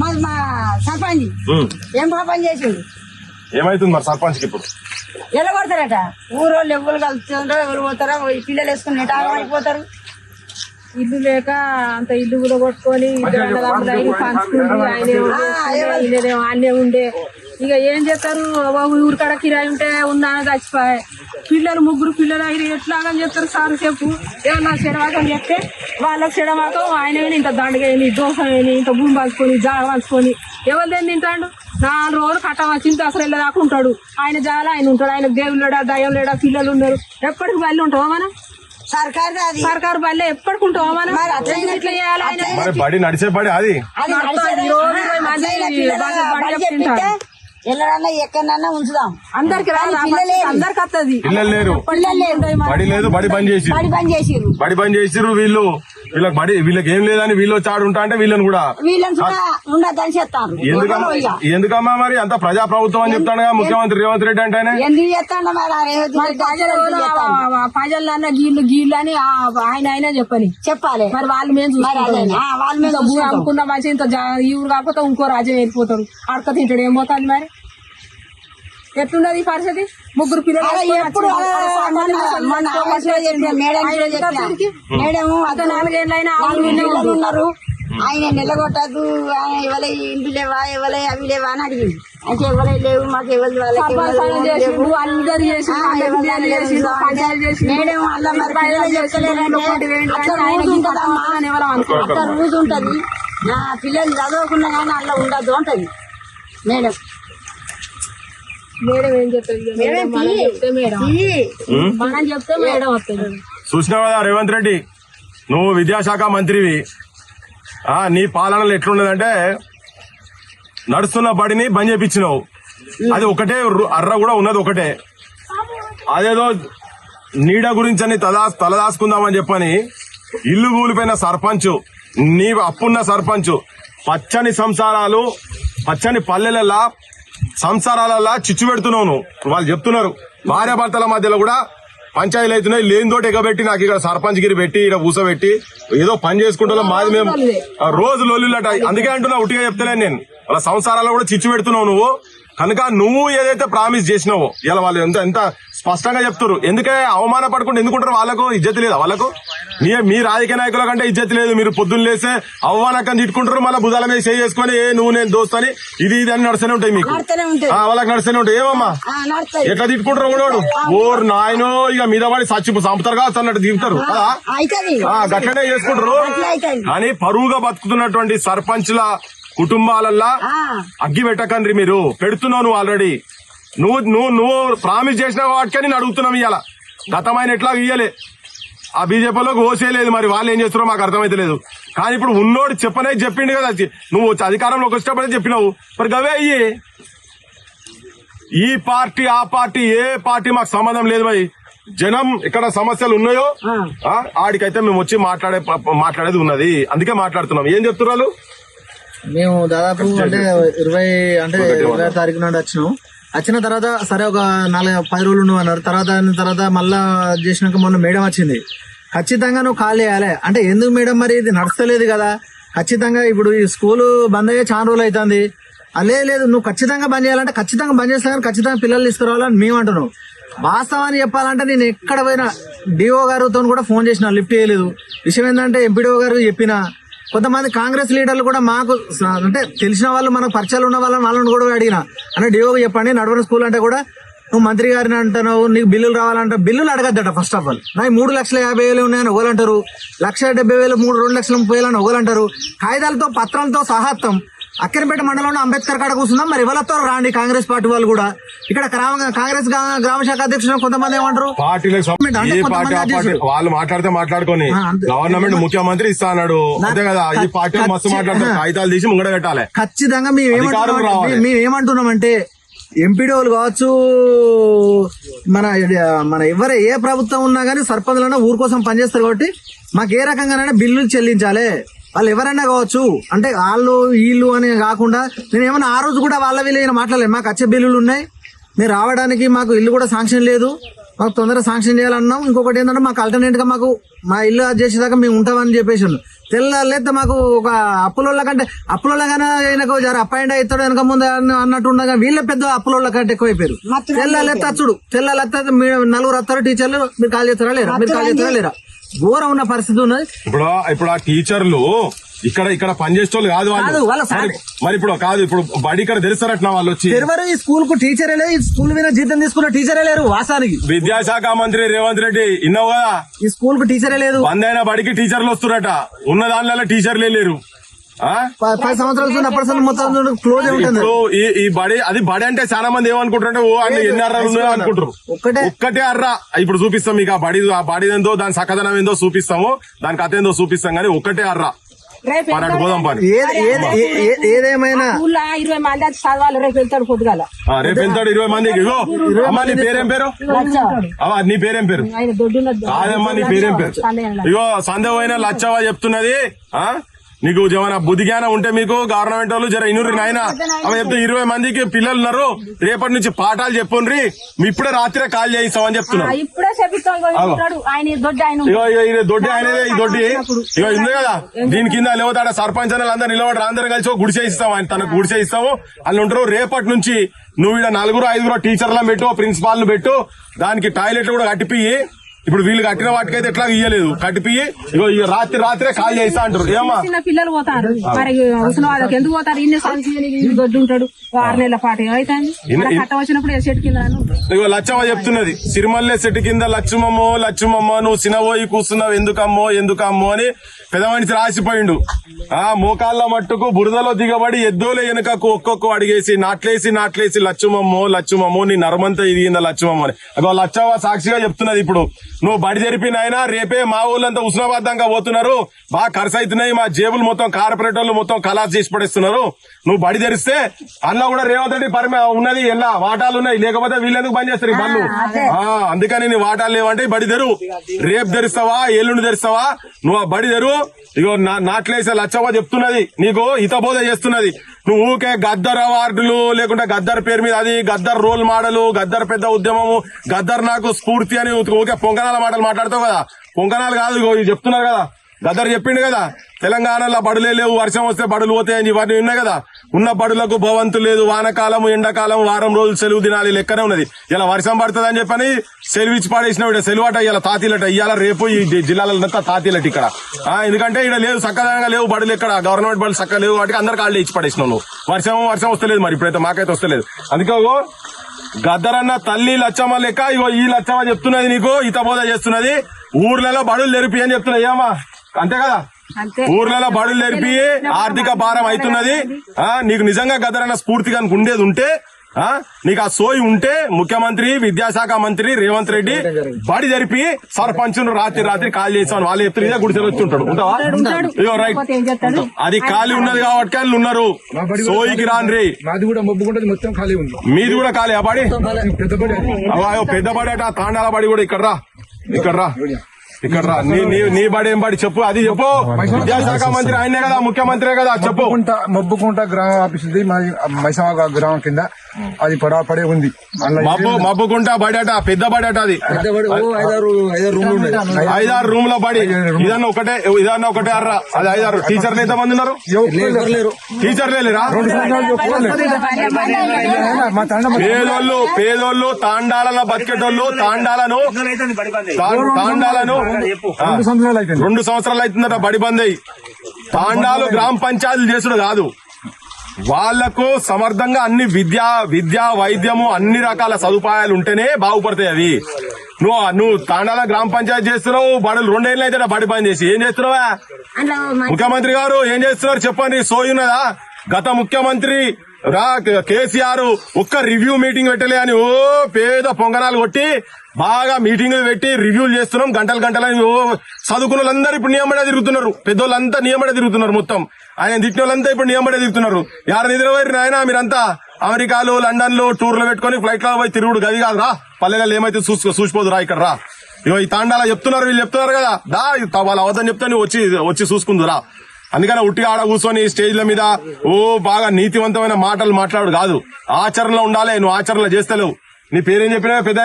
మరి మా సర్పంచ్ ఏం పాపం చేసిండు? ఏమైతుంది మరి సర్పంచ్ కి ఇప్పుడు? ఎలా కొడతారట? ఊరోళ్ళు ఎవరు కలుస్తుంటారో ఎవరు పోతారో పిల్లలు వేసుకుని నెటాగిపోతారు. ఇల్లు లేక అంత ఇల్లు కూడా కొట్టుకొని పంచుకుంది. ఆయనేమో అన్నే ఉండే. ఇక ఏం చేస్తారు? ఊరికాడ కిరాయి ఉంటే ఉందా చచ్చిపోయాయి. పిల్లలు ముగ్గురు పిల్లలు అయితే ఎట్లాగని చెప్తారు? సార్ చెప్పు. ఏమన్నా చెడవాకని చెప్తే వాళ్ళకి చెడవాకం ఆయన ఇంత దండగేని దోశ వేని ఇంత భూమి పంచుకొని జాగ పంచుకొని ఎవరిదేం తింటాడు? 4 రోజులు కట్టవచ్చింది అసలు వెళ్ళదాకా ఉంటాడు. ఆయన జాల ఆయన ఉంటాడు. ఆయన దేవుడు లేడా దయ్యం లేడా పిల్లలు ఉన్నారు. ఎప్పటికి బయలు ఉంటావా మనం? సర్కారు బయలు ఎప్పటికి ఉంటావా మనం? ఇట్లా చేయాలి. ఆయన బడి నడిచే బడి అది ఎల్లరన్నా ఎక్కడన్నా ఉంచుదాం. అందరికి అందరికి వస్తుంది. పిల్లలు లేరు, బడి లేదు, బడి బంద్ చేసిర్రు వీళ్ళకి ఏం లేదని వీళ్ళు వచ్చి ఆడుంటా అంటే వీళ్ళని కూడా ఉండదని చెప్తాను. ఎందుకమ్మా మరి అంత ప్రజా ప్రభుత్వం అని చెప్తాడు ముఖ్యమంత్రి రేవంత్ రెడ్డి అంటే ఎందుకు చెప్తాడు? ప్రజలన్నా గీళ్ళు అని ఆయన చెప్పని చెప్పాలి. మరి వాళ్ళు మేము భూ అమ్ముకున్న మంచి ఇంత ఈ ఊరు కాకపోతే ఇంకో రాజ్యం వెళ్ళిపోతారు. అడక తింటాడు. ఏం పోతుంది మరి? ఎట్లున్నది ఈ పరిస్థితి? ముగ్గురు పిల్లలు ఉన్నారు. ఆయన నిలగొట్టద్దు, ఎవరి ఇంటి లేవా ఎవరి అవి లేవా అని అడిగింది. అయితే ఎవరే లేవు మాకు ఎవరి రోజు ఉంటది. నా పిల్లలు చదవకుండా కానీ అలా ఉండద్దు అంటది మేడం. మేడం ఏం చెప్తుంది? మనం చెప్తే మేడం వస్తుంది. చూసినావు కదా రేవంత్ రెడ్డి, నువ్వు విద్యాశాఖ మంత్రివి. నీ పాలనలో ఎట్లున్నదంటే నడుస్తున్న బడిని బంద్ చేపించినావు. అది ఒకటే అర్ర కూడా ఉన్నది ఒకటే. అదేదో నీడ గురించి అని తలదాసుకుందామని చెప్పని ఇల్లు కూలిపోయిన సర్పంచ్, నీ అప్పున్న సర్పంచ్ పచ్చని సంసారాలు పచ్చని పల్లెలల్లా సంసారాలల్లా చిచ్చు పెడుతున్నావు. వాళ్ళు చెప్తున్నారు భార్యాభర్తల మధ్యలో కూడా పంచాయతీలు అవుతున్నాయి. లేనితోటి ఎగబెట్టి నాకు ఇక్కడ సర్పంచ్ గిరి పెట్టి ఇక్కడ కూసబెట్టి ఏదో పని చేసుకుంటున్నాం. మాది మేము రోజు లొల్లిలట. అందుకే అంటున్నా, ఉట్టిగా చెప్తలేను నేను. వాళ్ళ సంసారాల్లో కూడా చిచ్చు పెడుతున్నావు నువ్వు. కనుక నువ్వు ఏదైతే ప్రామిస్ చేసినావో ఇలా వాళ్ళు ఎంత స్పష్టంగా చెప్తారు. ఎందుకే అవమాన పడకుండా ఎందుకుంటారు? వాళ్ళకు ఇజ్జత్ లేదా? వాళ్ళకు మీ రాజకీయ నాయకుల కంటే ఇజ్జత్ లేదు. మీరు పొద్దున్న లేస్తే అవమానకం తిట్టుకుంటారు, మళ్ళీ బుధాల మీద చేయి చేసుకుని నువ్వు నేను దోస్తని ఇది అని నడుస్తూనే ఉంటాయి మీకు. వాళ్ళకి నడుస్తూనే ఉంటాయి. ఏమమ్మా ఎట్లా తిట్టుకుంటారు? కూడా ఓరు నాయనో ఇక మీద పడి చంపుతారు కావచ్చు అన్నట్టు తింటారు కదా, గట్లనే చేసుకుంటారు. కానీ పరువుగా బతుకుతున్నటువంటి సర్పంచ్ల కుటుంబాలల్లా అగ్గి పెట్టకండ్రి. మీరు పెడుతున్నావు నువ్వు ఆల్రెడీ. నువ్వు ప్రామిస్ చేసిన వాటికే నేను అడుగుతున్నావు. ఇవాళ గతమైన ఎట్లా ఇయ్యలే, ఆ బీజేపీలోకి ఓసేయలేదు. మరి వాళ్ళు ఏం చేస్తున్నారో మాకు అర్థమైతే లేదు. కానీ ఇప్పుడు ఉన్నోడు చెప్పిండు కదా, నువ్వు అధికారంలోకి వచ్చేటప్పుడే చెప్పినావు. మరి గవే అయ్యి ఈ పార్టీ ఆ పార్టీ ఏ పార్టీ మాకు సంబంధం లేదు. మరి జనం ఎక్కడ సమస్యలు ఉన్నాయో ఆడికైతే మేము వచ్చి మాట్లాడేది ఉన్నది. అందుకే మాట్లాడుతున్నాం. ఏం చెప్తున్నారు? మేము దాదాపు అంటే 26 తారీఖు నాడు వచ్చిన తర్వాత సరే ఒక 4-10 రోజులు నువ్వు అన్నారు. తర్వాత మళ్ళా చేసినాక మొన్న మేడం వచ్చింది. ఖచ్చితంగా నువ్వు కాల్ చేయాలి అంటే ఎందుకు మేడం? మరి ఇది నడుస్తలేదు కదా. ఖచ్చితంగా ఇప్పుడు ఈ స్కూల్ బంద్ అయ్యే చాలా రోజులు అవుతుంది. లేదు నువ్వు ఖచ్చితంగా బంద్ చేయాలంటే ఖచ్చితంగా బంద్ చేస్తా, కానీ ఖచ్చితంగా పిల్లలు తీసుకురావాలని మేము అంటున్నావు. వాస్తవాన్ని చెప్పాలంటే నేను ఎక్కడ పోయినా డిఓ గారితో కూడా ఫోన్ చేసిన, లిఫ్ట్ చేయలేదు. విషయం ఏంటంటే ఎంపీడీఓ గారు చెప్పిన, కొంతమంది కాంగ్రెస్ లీడర్లు కూడా మాకు అంటే తెలిసిన వాళ్ళు, మనకు పరిచయాలు ఉన్న వాళ్ళని కూడా అడిగిన, అంటే డిఓ చెప్పండి నడవని స్కూల్ అంటే కూడా నువ్వు మంత్రి గారిని అంటున్నావు, నీకు బిల్లులు రావాలంటే బిల్లులు అడగద్దట. ఫస్ట్ ఆఫ్ ఆల్ నాకు 3,50,000 ఉన్నాయని ఒకలంటారు, 1,70,000 2,30,000 అని ఒకలంటారు. కాగితాలతో పత్రాలతో సహాత్తం. అక్కినపేట మండలంలో అంబేద్కర్ కాడ కూర్చున్నాం. మరి ఎవరితో రాండి కాంగ్రెస్ పార్టీ వాళ్ళు కూడా. ఇక్కడ కాంగ్రెస్ గ్రామ శాఖ అధ్యక్షులు కొంతమంది ఏమంటారు, వాళ్ళు మాట్లాడితే మాట్లాడుకొని గవర్నమెంట్ ముఖ్యమంత్రి ఇస్తా అన్నాడు అంతే కదా. ఈ పార్టీ మస్తు మాట్లాడతారు, కాగితాలు తీసి ముంగడ పెట్టాలి. ఖచ్చితంగా మేమేమంటున్నామంటే ఎంపీడీఓలు కావచ్చు, మన ఎవరే ఏ ప్రభుత్వం ఉన్నా గానీ సర్పంచులన్నా ఊరు కోసం పనిచేస్తారు కాబట్టి మాకు ఏ రకంగానైనా బిల్లులు చెల్లించాలి. వాళ్ళు ఎవరైనా కావచ్చు, అంటే వాళ్ళు వీళ్ళు అని కాకుండా నేను ఏమన్నా ఆ రోజు కూడా వాళ్ళ వీళ్ళు మాట్లాడలేదు. మాకు వచ్చే బిల్లులు ఉన్నాయి, మీరు రావడానికి మాకు ఇల్లు కూడా శాంక్షన్ లేదు, మాకు తొందరగా శాంక్షన్ చేయాలన్నాం. ఇంకొకటి ఏంటంటే మాకు ఆల్టర్నేట్ గా మాకు మా ఇల్లు అది చేసేదాకా మేము ఉంటామని చెప్పేసి తెల్లారైతే మాకు ఒక అప్పులోళ్ళ కంటే అప్పులోళ్ళగానే ఆయనకు జర అపాయింట్ అవుతాడు వెనక ముందు అన్నట్టు ఉండగా వీళ్ళ పెద్ద అప్పులోళ్ళ కంటే ఎక్కువైపోయారు. తెల్లారైతే వచ్చుడు తెల్లారైతే నలుగురు వస్తారు టీచర్లు, మీరు కాల్ చేస్తారా లేరా, మీరు కాల్ చేస్తారా లేరా, ఘోరం ఉన్న పరిస్థితి ఉన్నది. ఇప్పుడు ఆ టీచర్లు ఇక్కడ పనిచేసేవాళ్ళు కాదు వాళ్ళు. మరి ఇప్పుడు కాదు, ఇప్పుడు బడి ఇక్కడ తెలుస్తారట వాళ్ళు వచ్చి ఎవరు ఈ స్కూల్ కు టీచరే లేదు, ఈ స్కూల్ మీద జీతం తీసుకున్న టీచరే లేరు. వాసానికి విద్యాశాఖ మంత్రి రేవంత్ రెడ్డి ఇన్నావు కదా, ఈ స్కూల్ కు టీచరే లేదు. బందైన బడికి టీచర్లు వస్తురట, ఉన్న దానిలో టీచర్లే లేరు. 10 సంవత్సరాలు అప్పటి మొత్తం క్లోజ్ ఉంటుంది. ఈ బడి అది బడి అంటే చాలా మంది ఏమనుకుంటారంటే ఓ అంటే ఎన్ని అర్రాలు ఉన్నాయో అనుకుంటారు. ఒక్కటే అర్రా ఇప్పుడు చూపిస్తాం మీకు. ఆ బడి ఏందో దాని సకదనం ఏందో చూపిస్తాము, దాని కథ ఏందో చూపిస్తాం, కానీ ఒక్కటే అర్రా పోదాం పని. ఏదేమైనా 20 మంది అది చదవాలి. రేపు వెళ్తాడు పొద్దుగాల, రేపు వెళ్తాడు 20 మందికి. ఇగో అమ్మా నీ పేరేం పేరు, నీ పేరేం పేరు కాదమ్మా, నీ పేరేం పేరు. ఇగో సందేహం అయినా లచ్చవా చెప్తున్నది. నీకు ఏమైనా బుద్ధి జ్ఞానం ఉంటే మీకు గవర్నమెంట్ వాళ్ళు జర ఇనుర్రి నాయన అవి చెప్తే 20 మందికి పిల్లలు ఉన్నారు, రేపటి నుంచి పాఠాలు చెప్పుండ్రి, మీ ఇప్పుడే రాత్రే కాల్ చేయిస్తామని చెప్తున్నారు. దొడ్డి ఆయనదే, ఈ దొడ్డి ఇక ఉంది కదా, దీని కింద లేవుతాడ సర్పంచ్ అని అందరూ నిలబడి అందరం కలిసి గుడిసే ఇస్తాం, ఆయన తనకు గుడిసే ఇస్తాము. వాళ్ళు ఉంటారు. రేపటి నుంచి నువ్వు ఇక్కడ 4-5 టీచర్లను పెట్టు, ప్రిన్సిపాల్ ను పెట్టు, దానికి టాయిలెట్ కూడా కట్టిపియి. ఇప్పుడు వీళ్ళు కట్టిన వాటికైతే ఎట్లా ఇయ్యలేదు, కట్టిపియి. ఇగో రాత్రే కాల్ చేస్తా అంటారు. ఏమా చిన్న పిల్లలు పోతారు, మరి అవసరం వాళ్ళకి ఎందుకు పోతారు? ఇన్ని దొడ్డు ఉంటాడు 6 నెలల పాటు అయితే కట్ట వచ్చినప్పుడు చెట్టు కింద. ఇగో లచ్చమ్మ చెప్తున్నది, సిరిమల్లె చెట్టు కింద లక్ష్మమ్మ నువ్వు సినబోయి కూర్చున్నావు ఎందుకమ్మో అని పెద్ద మనిషి రాసిపోయిండు. మోకాళ్ళ మట్టుకు బురదలో దిగబడి ఎద్దోలే వెనుకకు ఒక్కొక్క అడిగేసి నాట్లేసి లచ్చుమమ్మో నీ నరమంతా ఇదిగిందా లచ్చుమమ్మ అని. అగో లచ్చవ్వ సాక్షిగా చెప్తున్నది. ఇప్పుడు నువ్వు బడి జరిపిన ఆయన రేపే మా ఊళ్ళంతా ఉస్మాబాద్ దాకా పోతున్నారు, బాగా ఖర్చు అవుతున్నాయి, మా జేబులు మొత్తం కార్పొరేట్ వాళ్ళు మొత్తం ఖలాస్ చేసి పడేస్తున్నారు. నువ్వు బడి తెరిస్తే అన్న కూడా రేవంత్ రెడ్డి ఉన్నది, ఎలా వాటాలు ఉన్నాయి, లేకపోతే వీళ్ళెందుకు బంద్ చేస్తారు ఈ బళ్ళు. అందుకని నీ వాటాలు లేవంటే బడి తెరు. రేపు తెరుస్తావా ఎల్లుండి తెరుస్తావా, నువ్వు ఆ బడి తెరు. ఇగో నాట్లేసే లచ్చవ్వ చెప్తున్నది, నీకు హితబోధ చేస్తున్నది. నువ్వు ఊకే గద్దర్ అవార్డులు లేకుంటే గద్దర్ పేరు మీద అది గద్దర్ రోల్ మోడల్, గద్దర్ పెద్ద ఉద్యమము, గద్దర్ నాకు స్ఫూర్తి అని ఊకే పొంగనాల మాటలు మాట్లాడతావు కదా. పొంగనాలు కాదు, ఇగో చెప్తున్నారు కదా, గద్దర్ చెప్పిండు కదా, తెలంగాణలో బడులే లేవు, వర్షం వస్తే బడులు పోతాయని ఇవన్నీ ఉన్నాయి కదా. ఉన్న బడులకు భవంతు లేదు, వానకాలం ఎండాకాలం వారం రోజులు సెలవు దినాలి లెక్కనే ఉన్నది. ఇలా వర్షం పడుతుంది అని చెప్పని సెలవు ఇచ్చి పాడేసిన సెలవుట ఇలా తాతీలట, ఇవాళ రేపు ఈ జిల్లాలంతా తాతీలట ఇక్కడ. ఎందుకంటే ఇక్కడ లేవు, చక్కదనంగా లేవు బడులు, ఇక్కడ గవర్నమెంట్ బడులు చక్కగా లేవు, వాటికి అందరికి కాళ్ళు ఇచ్చి పడేసినావు నువ్వు. వర్షం వస్తలేదు, మరి ఇప్పుడైతే మాకైతే వస్తలేదు. అందుకే గద్దరన్న తల్లి లచ్చమ్మ లెక్క ఇగో ఈ లచ్చమ్మ చెప్తున్నది, నీకు హితబోధ చేస్తున్నది. ఊర్లలో బడులు తెరిపి అని చెప్తున్నది. ఏమా అంతే కదా, ఊర్లలో బడులు తెరిపి ఆర్థిక భారం అవుతున్నది. నీకు నిజంగా గద్దరన్న స్ఫూర్తిగా ఉండేది ఉంటే, నీకు ఆ సోయి ఉంటే ముఖ్యమంత్రి విద్యాశాఖ మంత్రి రేవంత్ రెడ్డి బడి జరిపి సర్పంచ్ రాత్రి కాల్ చేసామని వాళ్ళు చెప్తే ఇదే గుడిసెలు వచ్చి ఉంటాడు. ఉంటావా? ఇగో రైట్, అది ఖాళీ ఉన్నది కాబట్టి వాళ్ళు ఉన్నారు. సోయికి రాన్రి, మాది కూడా మొబ్బుకుంటది మొత్తం ఖాళీ ఉంది. మీది కూడా ఖాళీ ఆ బడి, పెద్ద బడి అట తాండాల బడి కూడా ఇక్కడ రా నీ బడి ఏం బడి చెప్పు, అది చెప్పు. విద్యాశాఖ మంత్రి ఆయనే కదా, ముఖ్యమంత్రే కదా, చెప్పు. మబ్బుకుంట గ్రామ ఆఫీస్ ఉంది, మైసమ గ్రామం కింద, అది పడే ఉంది. మబ్బుకుంట బడి అట, పెద్ద బడి అట, అది 5-6 రూమ్ల బడి. ఇదన్నా ఒకటే అర్రా, అది 5-6 టీచర్లు ఎంత మంది ఉన్నారు? టీచర్లే లేరా? పేదోళ్ళు తాండాలలో బతికేటోళ్ళు తాండాలను 2 సంవత్సరాలు అవుతుందట బడి బంద్ అయ్యి. తాండాలు గ్రామ పంచాయతీలు చేసుడు కాదు, వాళ్లకు సమర్థంగా అన్ని విద్యా వైద్యము అన్ని రకాల సదుపాయాలు ఉంటేనే బాగుపడతాయి అవి. నువ్వు తాండాల గ్రామ పంచాయతీ చేస్తున్నావు, బడులు 2 ఏళ్ళు అయితే బడి బంద్ చేసి ఏం చేస్తున్నావా? ముఖ్యమంత్రి గారు ఏం చేస్తున్నారు చెప్పండి. సోయున్నదా? గత ముఖ్యమంత్రి కేసీఆర్ ఒక్క రివ్యూ మీటింగ్ పెట్టలే అని పేద పొంగనాలు కొట్టి బాగా మీటింగులు పెట్టి రివ్యూలు చేస్తున్నాం గంటలని. చదువుకున్న వాళ్ళందరూ ఇప్పుడు నియమడే తిరుగుతున్నారు, పెద్దోళ్ళంతా నియమడే తిరుగుతున్నారు. మొత్తం ఆయన తిట్టిన వాళ్ళంతా ఇప్పుడు నియమడే తిరుగుతున్నారు. యారు నిద్రపోయారు ఆయన మీరంతా? అమెరికాలో లండన్ లో టూర్లు పెట్టుకుని ఫ్లైట్ లో పోయి తిరుగుడు గది కాదు రా, పల్లెలలో ఏమైతే చూసిపోదు రా, ఇక్కడ రా. ఇగో ఈ తాండాలా చెప్తున్నారు, వీళ్ళు చెప్తున్నారు కదా, వాళ్ళ అవద్దని చెప్తే నువ్వు వచ్చి చూసుకుందురా. అందుకని ఉట్టిగా ఆడ కూర్చొని స్టేజ్ల మీద బాగా నీతివంతమైన మాటలు మాట్లాడు కాదు, ఆచరణలో ఉండాలి. నువ్వు ఆచరణలో చేస్తలేవు. నీ పేరేం చెప్పినావే పెద్ద?